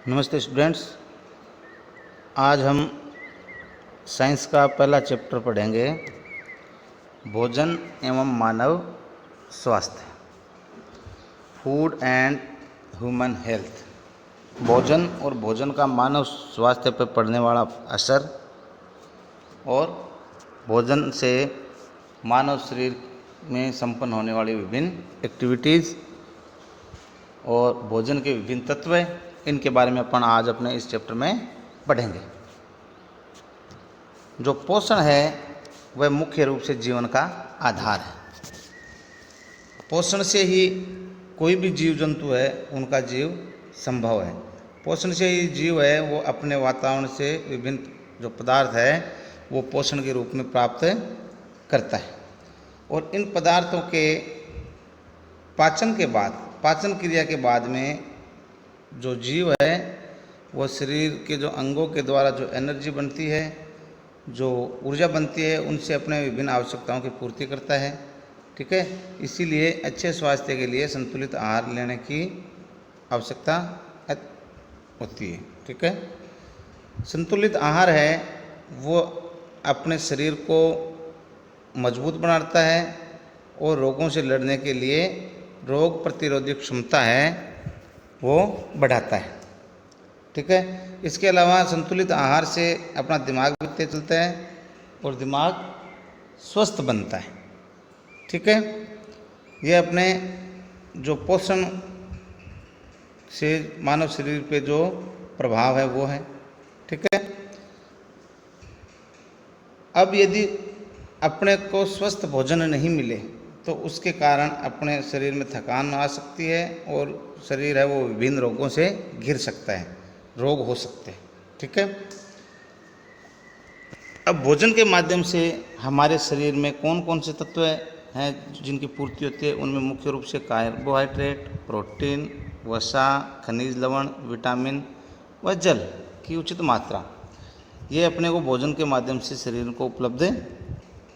नमस्ते स्टूडेंट्स। आज हम साइंस का पहला चैप्टर पढ़ेंगे, भोजन एवं मानव स्वास्थ्य, फूड एंड ह्यूमन हेल्थ। भोजन और भोजन का मानव स्वास्थ्य पर पड़ने वाला असर और भोजन से मानव शरीर में संपन्न होने वाली विभिन्न एक्टिविटीज़ और भोजन के विभिन्न तत्व, इनके बारे में अपन आज अपने इस चैप्टर में पढ़ेंगे। जो पोषण है वह मुख्य रूप से जीवन का आधार है। पोषण से ही कोई भी जीव जंतु है उनका जीव संभव है। पोषण से ही जीव है वो अपने वातावरण से विभिन्न जो पदार्थ है वो पोषण के रूप में प्राप्त करता है, और इन पदार्थों के पाचन क्रिया के बाद में जो जीव है वो शरीर के जो अंगों के द्वारा जो एनर्जी बनती है, जो ऊर्जा बनती है, उनसे अपने विभिन्न आवश्यकताओं की पूर्ति करता है। ठीक है, इसीलिए अच्छे स्वास्थ्य के लिए संतुलित आहार लेने की आवश्यकता होती है। ठीक है, संतुलित आहार है वो अपने शरीर को मजबूत बनाता है और रोगों से लड़ने के लिए रोग प्रतिरोधी क्षमता है वो बढ़ाता है। ठीक है, इसके अलावा संतुलित आहार से अपना दिमाग भी तेज चलता है और दिमाग स्वस्थ बनता है। ठीक है, ये अपने जो पोषण से मानव शरीर पे जो प्रभाव है वो है। ठीक है, अब यदि अपने को स्वस्थ भोजन नहीं मिले तो उसके कारण अपने शरीर में थकान आ सकती है और शरीर है वो विभिन्न रोगों से घिर सकता है, रोग हो सकते हैं। ठीक है, अब भोजन के माध्यम से हमारे शरीर में कौन कौन से तत्व हैं जिनकी पूर्ति होती है, उनमें मुख्य रूप से कार्बोहाइड्रेट, प्रोटीन, वसा, खनिज लवण, विटामिन व जल की उचित मात्रा, ये अपने को भोजन के माध्यम से शरीर को उपलब्ध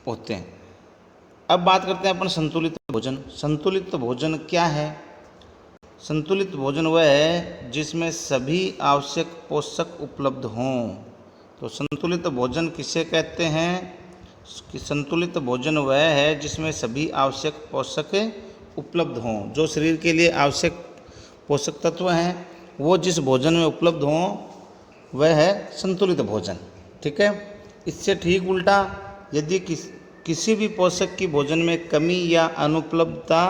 होते हैं। अब बात करते हैं अपन संतुलित भोजन। संतुलित भोजन क्या है? संतुलित भोजन वह है जिसमें सभी आवश्यक पोषक उपलब्ध हों। तो संतुलित भोजन किसे कहते हैं? कि संतुलित भोजन वह है जिसमें सभी आवश्यक पोषक उपलब्ध हों। जो शरीर के लिए आवश्यक पोषक तत्व हैं वो जिस भोजन में उपलब्ध हों वह है संतुलित भोजन। ठीक है, इससे ठीक उल्टा यदि किसी भी पोषक की भोजन में कमी या अनुपलब्धता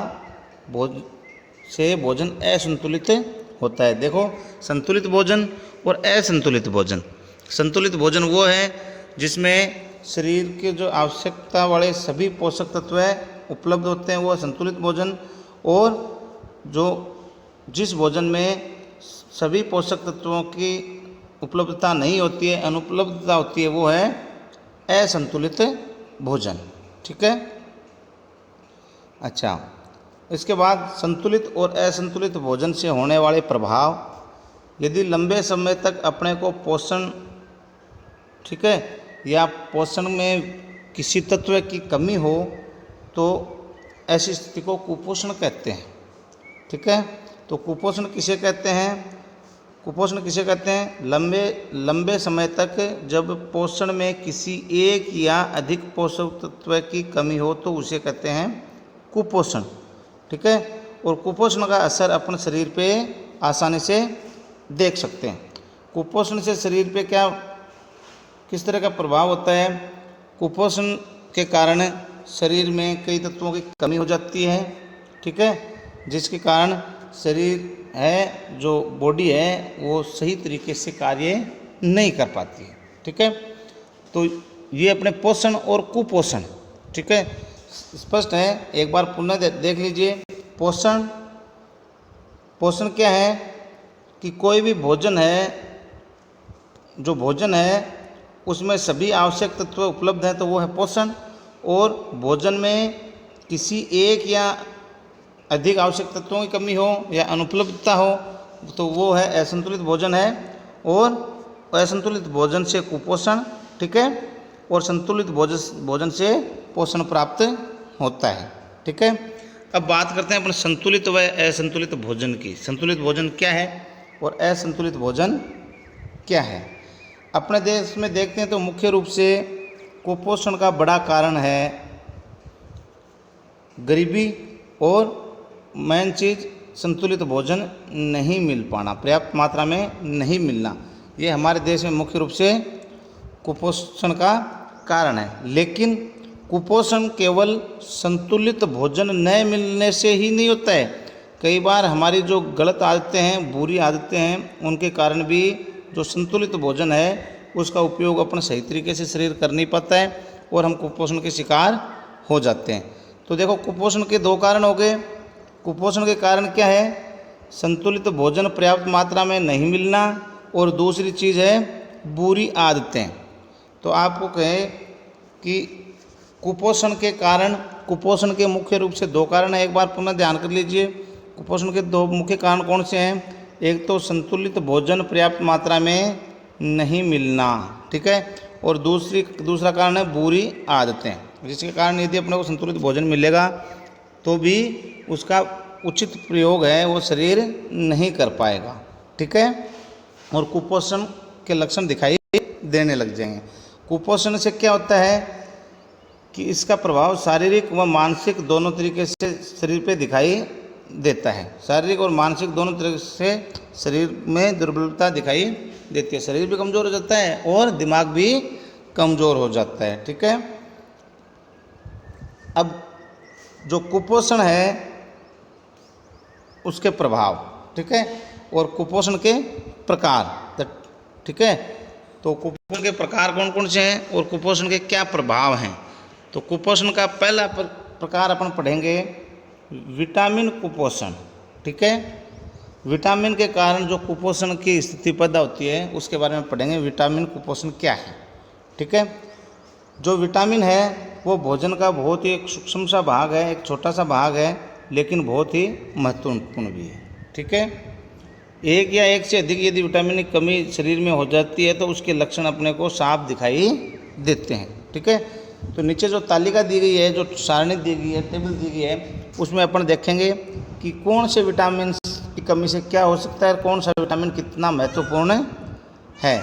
से भोजन असंतुलित होता है। देखो, संतुलित भोजन और असंतुलित भोजन। संतुलित भोजन वो है जिसमें शरीर के जो आवश्यकता वाले सभी पोषक तत्व उपलब्ध होते हैं, वो संतुलित भोजन। और जो जिस भोजन में सभी पोषक तत्वों की उपलब्धता नहीं होती है, अनुपलब्धता होती है, वो है असंतुलित भोजन। ठीक है, अच्छा, इसके बाद संतुलित और असंतुलित भोजन से होने वाले प्रभाव। यदि लंबे समय तक अपने को पोषण, ठीक है, या पोषण में किसी तत्व की कमी हो तो ऐसी स्थिति को कुपोषण कहते हैं। ठीक है, तो कुपोषण किसे कहते हैं? कुपोषण किसे कहते हैं? लंबे समय तक जब पोषण में किसी एक या अधिक पोषक तत्व की कमी हो तो उसे कहते हैं कुपोषण। ठीक है, और कुपोषण का असर अपने शरीर पे आसानी से देख सकते हैं। कुपोषण से शरीर पे किस तरह का प्रभाव होता है? कुपोषण के कारण शरीर में कई तत्वों की कमी हो जाती है। ठीक है, जिसके कारण शरीर है, जो बॉडी है, वो सही तरीके से कार्य नहीं कर पाती है। ठीक है, तो ये अपने पोषण और कुपोषण, ठीक है, स्पष्ट है। एक बार पुनः देख लीजिए। पोषण क्या है? कि कोई भी भोजन है, जो भोजन है उसमें सभी आवश्यक तत्व उपलब्ध हैं तो वो है पोषण। और भोजन में किसी एक या अधिक आवश्यक तत्वों की कमी हो या अनुपलब्धता हो तो वो है असंतुलित भोजन है। और असंतुलित भोजन से कुपोषण, ठीक है, और संतुलित भोजन से पोषण प्राप्त होता है। ठीक है, अब बात करते हैं अपन संतुलित व असंतुलित भोजन की। संतुलित भोजन क्या है? और असंतुलित भोजन क्या है। अपने देश में देखते हैं तो मुख्य रूप से कुपोषण का बड़ा कारण है गरीबी और मेन चीज़ संतुलित भोजन नहीं मिल पाना, पर्याप्त मात्रा में नहीं मिलना, ये हमारे देश में मुख्य रूप से कुपोषण का कारण है। लेकिन कुपोषण केवल संतुलित भोजन न मिलने से ही नहीं होता है। कई बार हमारी जो गलत आदतें हैं, बुरी आदतें हैं, उनके कारण भी जो संतुलित भोजन है उसका उपयोग अपन सही तरीके से शरीर कर नहीं पाता है और हम कुपोषण के शिकार हो जाते हैं। तो देखो, कुपोषण के दो कारण हो गए। कुपोषण के कारण क्या है? संतुलित भोजन पर्याप्त मात्रा में नहीं मिलना, और दूसरी चीज़ है बुरी आदतें। तो आपको कहें कि कुपोषण के कारण, कुपोषण के मुख्य रूप से दो कारण हैं। एक बार पुनः ध्यान कर लीजिए, कुपोषण के दो मुख्य कारण कौन से हैं? एक तो संतुलित भोजन पर्याप्त मात्रा में नहीं मिलना, ठीक है, और दूसरा कारण है बुरी आदतें, जिसके कारण यदि अपने को संतुलित भोजन मिलेगा तो भी उसका उचित प्रयोग है वो शरीर नहीं कर पाएगा, ठीक है, और कुपोषण के लक्षण दिखाई देने लग जाएंगे। कुपोषण से क्या होता है कि इसका प्रभाव शारीरिक व मानसिक दोनों तरीके से शरीर पे दिखाई देता है। शारीरिक और मानसिक दोनों तरीके से शरीर में दुर्बलता दिखाई देती है। शरीर भी कमज़ोर हो जाता है और दिमाग भी कमज़ोर हो जाता है, ठीक है। अब जो कुपोषण है उसके प्रभाव, ठीक है, और कुपोषण के प्रकार, ठीक है। तो कुपोषण के प्रकार कौन कौन से हैं और कुपोषण के क्या प्रभाव हैं? तो कुपोषण का पहला प्रकार अपन पढ़ेंगे विटामिन कुपोषण, ठीक है। विटामिन के कारण जो कुपोषण की स्थिति पैदा होती है उसके बारे में पढ़ेंगे। विटामिन कुपोषण क्या है, ठीक है। जो विटामिन है वो भोजन का बहुत ही एक सूक्ष्म सा भाग है, एक छोटा सा भाग है, लेकिन बहुत ही महत्वपूर्ण भी है, ठीक है। एक या एक से अधिक यदि विटामिन की कमी शरीर में हो जाती है तो उसके लक्षण अपने को साफ दिखाई देते हैं, ठीक है। तो नीचे जो तालिका दी गई है, जो सारणी दी गई है, टेबल दी गई है, उसमें अपन देखेंगे कि कौन से विटामिन की कमी से क्या हो सकता है, कौन सा विटामिन कितना महत्वपूर्ण है।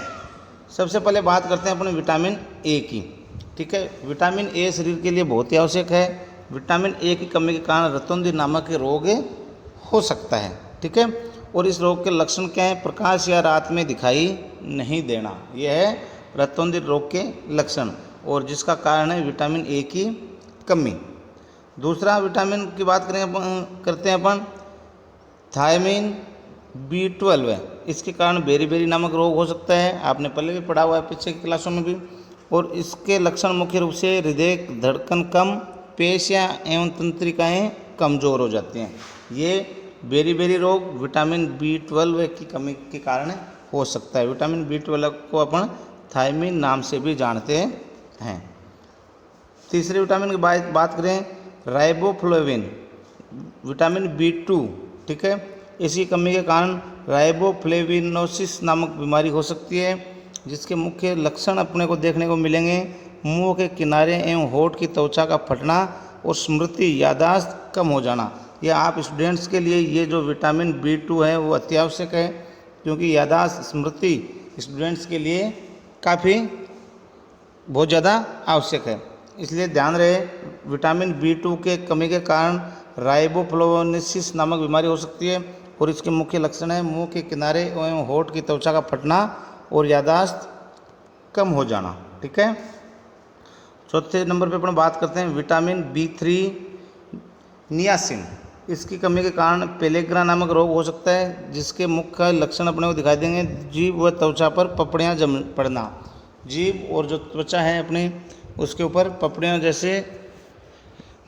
सबसे पहले बात करते हैं अपने विटामिन ए की, ठीक है। विटामिन ए शरीर के लिए बहुत ही आवश्यक है। विटामिन ए की कमी के कारण रतौंधी नामक के रोग हो सकता है, ठीक है। और इस रोग के लक्षण क्या है? प्रकाश या रात में दिखाई नहीं देना, यह है रतौंधी रोग के लक्षण, और जिसका कारण है विटामिन ए की कमी। दूसरा विटामिन की बात करते हैं अपन थायमिन B12 है। इसके कारण बेरी नामक रोग हो सकता है, आपने पहले भी पढ़ा हुआ है पिछले क्लासों में भी। और इसके लक्षण मुख्य रूप से हृदय धड़कन कम, पेशियाँ एवं तंत्रिकाएँ कमज़ोर हो जाती हैं। ये बेरी रोग विटामिन B12 की कमी के कारण हो सकता है। विटामिन B12 को अपन थायमिन नाम से भी जानते हैं। तीसरे विटामिन की बात करें राइबोफ्लेविन, विटामिन B2, ठीक है। इसी कमी के कारण राइबोफ्लेविनोसिस नामक बीमारी हो सकती है, जिसके मुख्य लक्षण अपने को देखने को मिलेंगे मुंह के किनारे एवं होठ की त्वचा का फटना और स्मृति याददाश्त कम हो जाना। यह आप स्टूडेंट्स के लिए ये जो विटामिन B2 है वो अति आवश्यक है, क्योंकि याददाश्त स्मृति स्टूडेंट्स के लिए काफ़ी बहुत ज़्यादा आवश्यक है। इसलिए ध्यान रहे विटामिन B2 के कमी के कारण राइबोफ्लेविनोसिस नामक बीमारी हो सकती है, और इसके मुख्य लक्षण है मुंह के किनारे एवं होठ की त्वचा का फटना और याददाश्त कम हो जाना, ठीक है। चौथे नंबर पे अपन बात करते हैं विटामिन B3 नियासिन। इसकी कमी के कारण पेलेग्रा नामक रोग हो सकता है, जिसके मुख्य लक्षण अपने को दिखाई देंगे जीभ व त्वचा पर पपड़ियाँ जम पड़ना। जीभ और जो त्वचा है अपनी उसके ऊपर पपड़ियाँ जैसे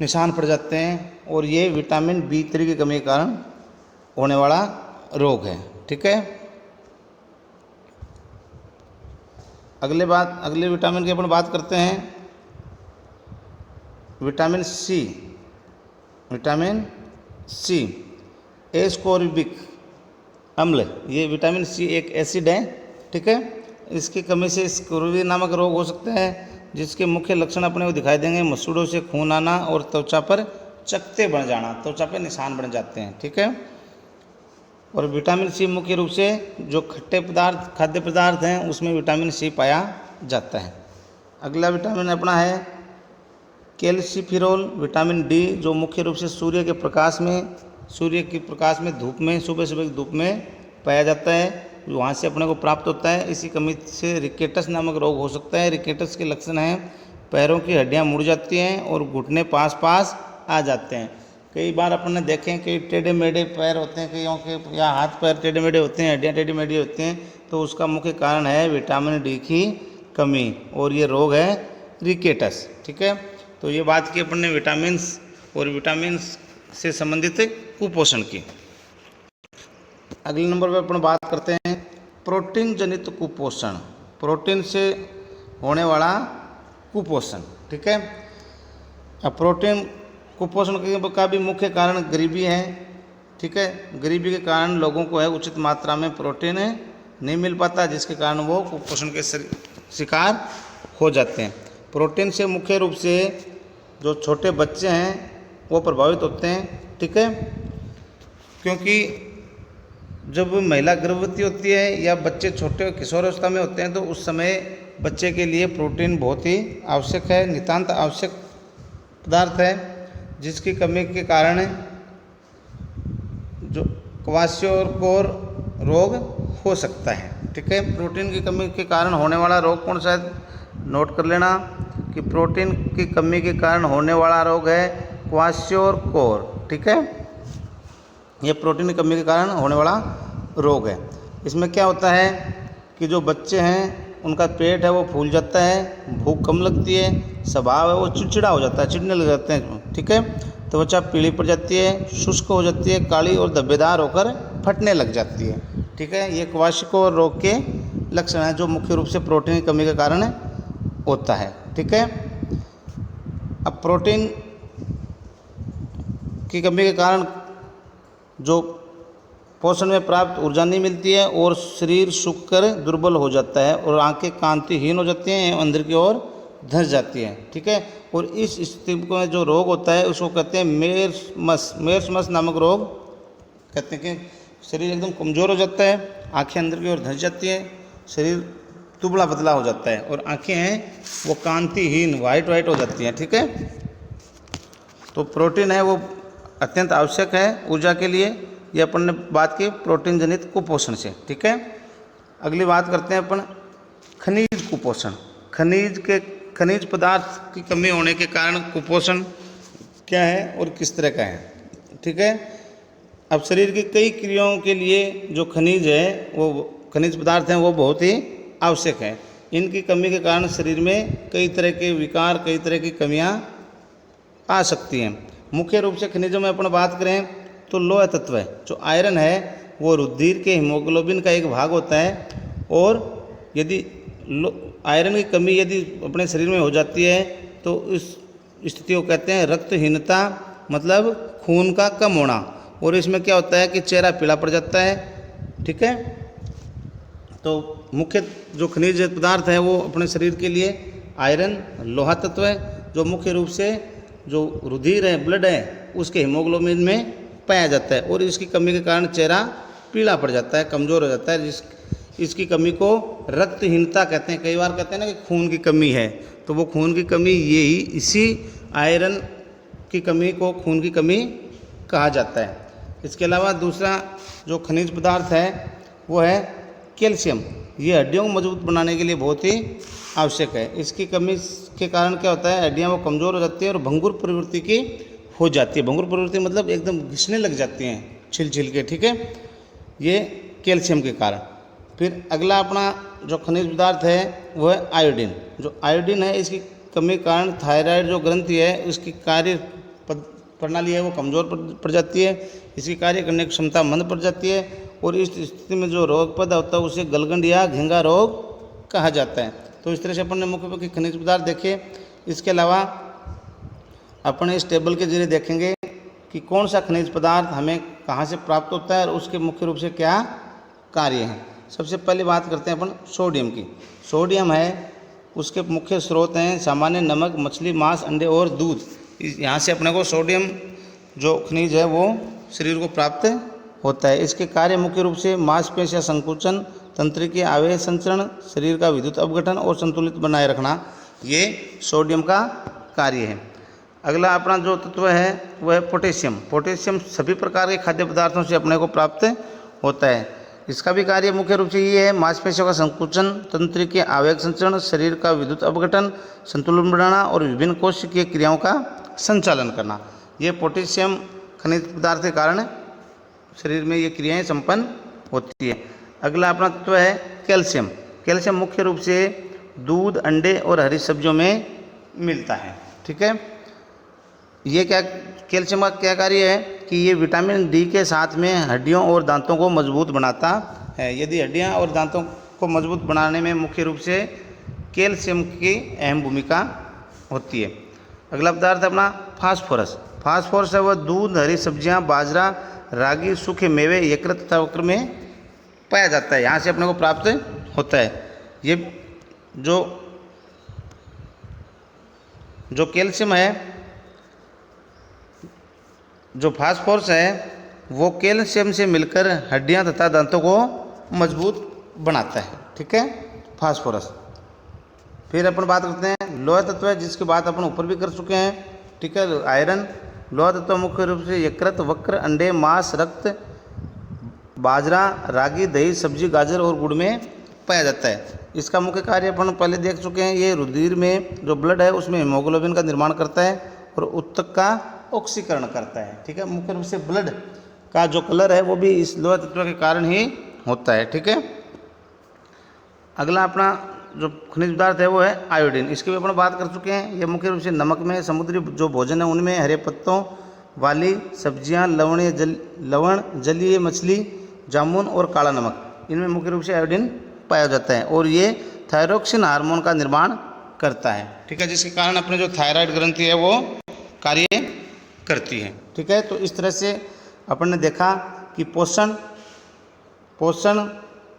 निशान पड़ जाते हैं, और ये विटामिन B3 की कमी के कारण होने वाला रोग है, ठीक है। अगले विटामिन की अपन बात करते हैं विटामिन सी एस्कोर्बिक अम्ल। ये विटामिन सी एक एसिड है, ठीक है। इसकी कमी से स्कर्वी नामक रोग हो सकता है, जिसके मुख्य लक्षण अपने को दिखाई देंगे मसूड़ों से खून आना और त्वचा पर चकत्ते बन जाना, त्वचा पर निशान बन जाते हैं, ठीक है। और विटामिन सी मुख्य रूप से जो खट्टे पदार्थ खाद्य पदार्थ हैं उसमें विटामिन सी पाया जाता है। अगला विटामिन अपना है कैल्सिफेरॉल। विटामिन डी जो मुख्य रूप से सूर्य के प्रकाश में धूप में सुबह सुबह धूप में पाया जाता है, वहाँ से अपने को प्राप्त होता है। इसी कमी से रिकेटस नामक रोग हो सकता है। रिकेटस के लक्षण हैं पैरों की हड्डियाँ मुड़ जाती हैं और घुटने पास पास आ जाते हैं। कई बार अपन ने देखें कि टेढ़े मेढ़े पैर होते हैं कईयों के, या हाथ पैर टेढ़े मेढ़े होते हैं, हड्डियाँ टेढ़ी मेढ़ी होती हैं, तो उसका मुख्य कारण है विटामिन डी की कमी और ये रोग है रिकेटस। ठीक है, तो ये बात की अपन ने विटामिन्स और विटामिन से संबंधित कुपोषण की। अगले नंबर पर अपन बात करते हैं प्रोटीन जनित कुपोषण, प्रोटीन से होने वाला कुपोषण। ठीक है, अब प्रोटीन कुपोषण का भी मुख्य कारण गरीबी है। ठीक है, गरीबी के कारण लोगों को है उचित मात्रा में प्रोटीन नहीं मिल पाता, जिसके कारण वो कुपोषण के शिकार हो जाते हैं। प्रोटीन से मुख्य रूप से जो छोटे बच्चे हैं वो प्रभावित होते हैं। ठीक है, क्योंकि जब महिला गर्भवती होती है या बच्चे छोटे किशोरावस्था में होते हैं तो उस समय बच्चे के लिए प्रोटीन बहुत ही आवश्यक है, नितांत आवश्यक पदार्थ है, जिसकी कमी के कारण जो क्वाशियोर रोग हो सकता है। ठीक है, प्रोटीन की कमी के कारण होने वाला रोग कौन सा है, नोट कर लेना कि प्रोटीन की कमी के कारण होने वाला रोग है क्वाशियोर। ठीक है, ये प्रोटीन की कमी के कारण होने वाला रोग है। इसमें क्या होता है कि जो बच्चे हैं उनका पेट है वो फूल जाता है, भूख कम लगती है, स्वभाव है वो चिड़चिड़ा हो जाता है, चिढ़ने लग जाते हैं। ठीक है, त्वचा पीली पड़ जाती है, शुष्क हो जाती है, काली और धब्बेदार होकर फटने लग जाती है। ठीक है, ये क्वाशियोर रोग के लक्षण हैं जो मुख्य रूप से प्रोटीन की कमी के कारण होता है। ठीक है, अब प्रोटीन की कमी के कारण जो पोषण में प्राप्त ऊर्जा नहीं मिलती है और शरीर सूख कर दुर्बल हो जाता है और आंखें कांतिहीन हो जाती हैं, अंदर की ओर धंस जाती हैं। ठीक है, और इस स्थिति में जो रोग होता है उसको कहते हैं मेर्समस नामक रोग कहते हैं कि शरीर एकदम कमज़ोर हो जाता है, आंखें अंदर की ओर धंस जाती हैं, शरीर दुबला पतला हो जाता है और आंखें हैं वो कांतिहीन वाइट हो जाती हैं। ठीक है, तो प्रोटीन है वो अत्यंत आवश्यक है ऊर्जा के लिए। ये अपन ने बात की प्रोटीन जनित कुपोषण से। ठीक है, अगली बात करते हैं अपन खनिज कुपोषण। खनिज पदार्थ की कमी होने के कारण कुपोषण क्या है और किस तरह का है। ठीक है, अब शरीर की कई क्रियाओं के लिए जो खनिज है वो खनिज पदार्थ हैं वो बहुत ही आवश्यक है। इनकी कमी के कारण शरीर में कई तरह के विकार, कई तरह की कमियां आ सकती हैं। मुख्य रूप से खनिजों में अपन बात करें तो लोह तत्व है, जो आयरन है वो रुधिर के हीमोग्लोबिन का एक भाग होता है और यदि आयरन की कमी यदि अपने शरीर में हो जाती है तो इस स्थिति को कहते हैं रक्तहीनता, मतलब खून का कम होना। और इसमें क्या होता है कि चेहरा पीला पड़ जाता है। ठीक है, तो मुख्य जो खनिज पदार्थ है वो अपने शरीर के लिए आयरन लोहा तत्व है, जो मुख्य रूप से जो रुधिर है ब्लड है उसके हीमोग्लोबिन में पाया जाता है और इसकी कमी के कारण चेहरा पीला पड़ जाता है, कमज़ोर हो जाता है। इसकी कमी को रक्तहीनता कहते हैं। कई बार कहते हैं ना कि खून की कमी है, तो वो खून की कमी यही इसी आयरन की कमी को खून की कमी कहा जाता है। इसके अलावा दूसरा जो खनिज पदार्थ है वो है कैल्शियम। ये हड्डियों को मजबूत बनाने के लिए बहुत ही आवश्यक है। इसकी कमी के कारण क्या होता है, हड्डियाँ वो कमज़ोर हो जाती है और भंगुर प्रवृत्ति की हो जाती है। भंगुर प्रवृत्ति मतलब एकदम घिसने लग जाती हैं छिल छिल के। ठीक है, ये कैल्शियम के कारण। फिर अगला अपना जो खनिज पदार्थ है वो है आयोडीन। जो आयोडीन है इसकी कमी के कारण थायराइड जो ग्रंथि है उसकी कार्य प्रणाली है वो कमज़ोर पड़ जाती है, इसकी कार्य करने की क्षमता मंद पड़ जाती है और इस स्थिति में जो रोग पैदा होता है उसे गलगंड या घेंगा रोग कहा जाता है। तो इस तरह से अपन ने मुख्य खनिज पदार्थ देखे। इसके अलावा अपन इस टेबल के जरिए देखेंगे कि कौन सा खनिज पदार्थ हमें कहाँ से प्राप्त होता है और उसके मुख्य रूप से क्या कार्य हैं। सबसे पहले बात करते हैं अपन सोडियम की। सोडियम है उसके मुख्य स्रोत हैं सामान्य नमक, मछली, मांस, अंडे और दूध। यहाँ से अपने को सोडियम जो खनिज है वो शरीर को प्राप्त होता है। इसके कार्य मुख्य रूप से मांसपेशियां संकुचन, तंत्रिकीय आवेश संचरण, शरीर का विद्युत अपघटन और संतुलित बनाए रखना, ये सोडियम का कार्य है। अगला अपना जो तत्व है वह है पोटेशियम। पोटेशियम सभी प्रकार के खाद्य पदार्थों से अपने को प्राप्त होता है। इसका भी कार्य मुख्य रूप से ये है मांसपेशियों का संकुचन, तंत्रिकीय आवेग संचरण, शरीर का विद्युत अपघटन, संतुलन बनाना और विभिन्न कोशिकीय क्रियाओं का संचालन करना। ये पोटेशियम खनिज पदार्थ के कारण शरीर में ये क्रियाएं संपन्न होती है। अगला अपना तत्व है कैल्शियम। कैल्शियम मुख्य रूप से दूध, अंडे और हरी सब्जियों में मिलता है। ठीक है, ये क्या कैल्शियम का क्या कार्य है कि ये विटामिन डी के साथ में हड्डियों और दांतों को मजबूत बनाता है। यदि हड्डियां और दांतों को मजबूत बनाने में मुख्य रूप से कैल्शियम की अहम भूमिका होती है। अगला पदार्थ अपना फास्फोरस। फास्फोरस है वह दूध, हरी सब्जियां, बाजरा, रागी, सूखे मेवे, यकृत तथा वक्र में पाया जाता है। यहाँ से अपने को प्राप्त होता है। ये जो कैल्शियम है, जो फास्फोरस है वो कैल्शियम से मिलकर हड्डियां तथा दांतों को मजबूत बनाता है। ठीक है, फास्फोरस। फिर अपन बात करते हैं लोह तत्व है, जिसकी बात अपन ऊपर भी कर चुके हैं। ठीक है, आयरन। लोह तत्व मुख्य रूप से यकृत, वक्र, अंडे, मांस, रक्त, बाजरा, रागी, दही, सब्जी, गाजर और गुड़ में पाया जाता है। इसका मुख्य कार्य अपन पहले देख चुके हैं। ये रुधिर में जो ब्लड है उसमें हीमोग्लोबिन का निर्माण करता है और उत्तक का ऑक्सीकरण करता है। ठीक है, मुख्य रूप से ब्लड का जो कलर है वो भी इस लोह तत्व के कारण ही होता है। ठीक है, अगला अपना जो खनिज पदार्थ है वो है आयोडीन। इसकी भी अपन बात कर चुके हैं। ये मुख्य रूप से नमक में, समुद्री जो भोजन है उनमें, हरे पत्तों वाली सब्जियां, लवण, जलीय मछली, जामुन और काला नमक, इनमें मुख्य रूप से आयोडीन पाया जाता है और ये थायरोक्सिन हार्मोन का निर्माण करता है। ठीक है, जिसके कारण अपने जो थायराइड ग्रंथि है वो कार्य करती है। ठीक है, तो इस तरह से अपन ने देखा कि पोषण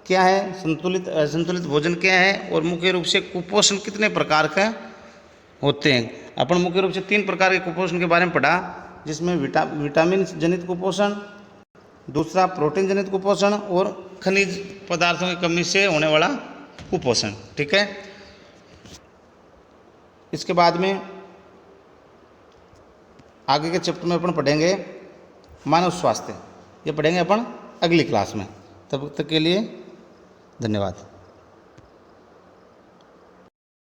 क्या है, संतुलित असंतुलित भोजन क्या है और मुख्य रूप से कुपोषण कितने प्रकार के होते हैं। अपन मुख्य रूप से 3 प्रकार के कुपोषण के बारे में पढ़ा, जिसमें विटामिन जनित कुपोषण, दूसरा प्रोटीन जनित कुपोषण और खनिज पदार्थों की कमी से होने वाला कुपोषण। ठीक है, इसके बाद में आगे के चैप्टर में अपन पढ़ेंगे मानव स्वास्थ्य। ये पढ़ेंगे अपन अगली क्लास में। तब तक के लिए धन्यवाद।